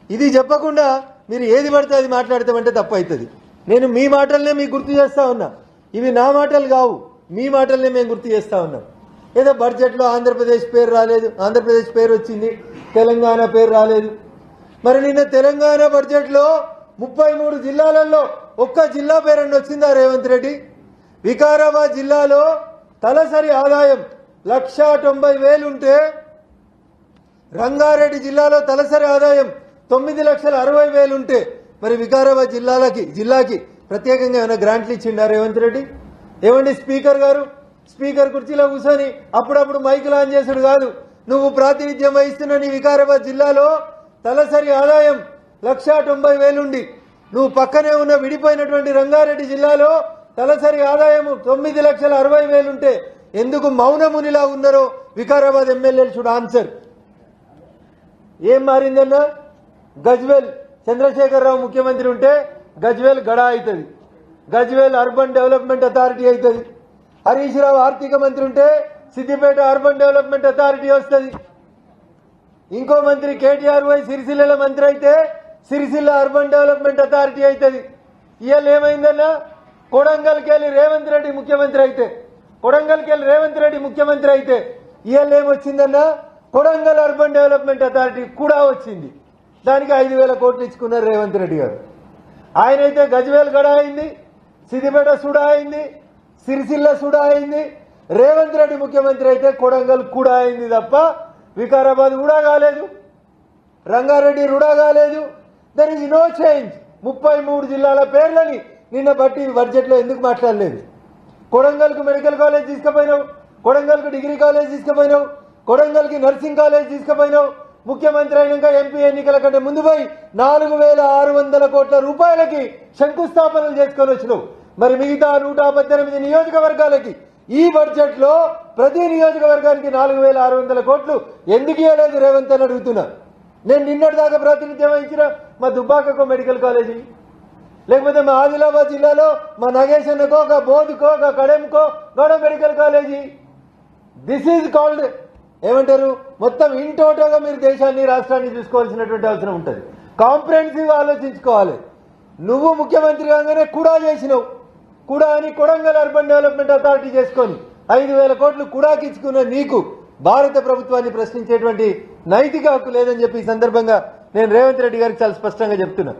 ఇది చెప్పకుండా మీరు ఏది పడితే అది మాట్లాడతామంటే తప్పు అవుతుంది. నేను మీ మాటలనే మీకు గుర్తు చేస్తా ఉన్నా, ఇవి నా మాటలు కావు, మీ మాటలనే మేము గుర్తు చేస్తా ఉన్నాం. ఏదో బడ్జెట్లో ఆంధ్రప్రదేశ్ పేరు రాలేదు, ఆంధ్రప్రదేశ్ పేరు వచ్చింది, తెలంగాణ పేరు రాలేదు. మరి నిన్న తెలంగాణ బడ్జెట్లో 33 జిల్లాలలో ఒక్క జిల్లా పేరన్న వచ్చిందా రేవంత్ రెడ్డి? వికారాబాద్ జిల్లాలో తలసరి ఆదాయం 1,90,000 ఉంటే రంగారెడ్డి జిల్లాలో తలసరి ఆదాయం 9,60,000 ఉంటే మరి వికారాబాద్ జిల్లాకి ప్రత్యేకంగా ఏమైనా గ్రాంట్లు ఇచ్చిండా రేవంత్ రెడ్డి? ఏమండి స్పీకర్ గారు, స్పీకర్ కుర్చీలో కూర్చొని అప్పుడప్పుడు మైకులు ఆన్ చేసుడు కాదు, నువ్వు ప్రాతినిధ్యం వహిస్తున్న నీ వికారాబాద్ జిల్లాలో తలసరి ఆదాయం 1,90,000 ఉండి నువ్వు పక్కనే ఉన్న విడిపోయినటువంటి రంగారెడ్డి జిల్లాలో తలసరి ఆదాయం 9,60,000 ఉంటే ఎందుకు మౌనమునిలా ఉన్నారో వికారాబాద్ ఎమ్మెల్యేలు షుడ్ ఆన్సర్. ఏం మారిందన్నా? గజ్వేల్ చంద్రశేఖరరావు ముఖ్యమంత్రి ఉంటే గజ్వేల్ గడా అవుతుంది, గజ్వేల్ అర్బన్ డెవలప్మెంట్ అథారిటీ అవుతుంది. హరీష్ రావు ఆర్థిక మంత్రి ఉంటే సిద్దిపేట అర్బన్ డెవలప్మెంట్ అథారిటీ వస్తుంది. ఇంకో మంత్రి కేటీఆర్ వై సిరిసిల్ల మంత్రి అయితే సిరిసిల్ల అర్బన్ డెవలప్మెంట్ అథారిటీ అవుతుంది. ఇవాళ ఏమైందన్నా? కొడంగల్కి వెళ్ళి రేవంత్ రెడ్డి ముఖ్యమంత్రి అయితే ఇవాళ ఏమొచ్చిందన్నా? కొడంగల్ అర్బన్ డెవలప్మెంట్ అథారిటీ కూడా వచ్చింది. దానికి 5,000 కోట్లు ఇచ్చుకున్నారు రేవంత్ రెడ్డి గారు. ఆయనైతే గజ్వేల్ గడా అయింది, సిద్దిపేట సుడా అయింది, సిరిసిల్ల సుడా అయింది. రేవంత్ రెడ్డి ముఖ్యమంత్రి అయితే కొడంగల్ కూడా అయింది తప్ప వికారాబాద్ కూడా కాలేదు, రంగారెడ్డి రుడా కాలేదు. There is no change. 33 జిల్లాల పేర్లని నిన్న బట్టి బడ్జెట్లో ఎందుకు మాట్లాడలేదు? కొడంగల్కు మెడికల్ కాలేజ్ తీసుకుపోయినావు, కొడంగల్కు డిగ్రీ కాలేజ్ తీసుకుపోయినావు, కొడంగల్కి నర్సింగ్ కాలేజ్ తీసుకుపోయినావు. ముఖ్యమంత్రి అయినాక ఎంపీ ఎన్నికల కంటే ముందు పోయి 4,600 కోట్ల రూపాయలకి శంకుస్థాపనలు చేసుకొని వచ్చినావు. మరి మిగతా 118 నియోజకవర్గాలకి ఈ బడ్జెట్ లో ప్రతి నియోజకవర్గానికి 4,600 కోట్లు ఎందుకు ఇవ్వలేదు రేవంత్ అని అడుగుతున్నా. నేను నిన్నటి దాకా ప్రాతినిధ్యం వహించిన మా దుబ్బాకకో మెడికల్ కాలేజీ, లేకపోతే మా ఆదిలాబాద్ జిల్లాలో మా నగేశన్నకో, ఒక బోధుకో, ఒక కడెంకో గౌడ medical college. This is called ఏమంటారు? మొత్తం ఇన్ టోటల్గా మీరు దేశాన్ని రాష్ట్రాన్ని చూసుకోవాల్సినటువంటి అవసరం ఉంటుంది. కాంప్రహెన్సివ్ ఆలోచించుకోవాలి. నువ్వు ముఖ్యమంత్రి కాగానే కూడా చేసినావు, కూడా అని కొడంగల్ అర్బన్ డెవలప్మెంట్ అథారిటీ చేసుకొని 5,000 కోట్లు కూడాకి ఇచ్చుకున్న నీకు భారత ప్రభుత్వాన్ని ప్రశ్నించేటువంటి నైతిక హక్కు లేదని చెప్పి ఈ సందర్భంగా నేను రేవంత్ రెడ్డి గారికి చాలా స్పష్టంగా చెప్తున్నా.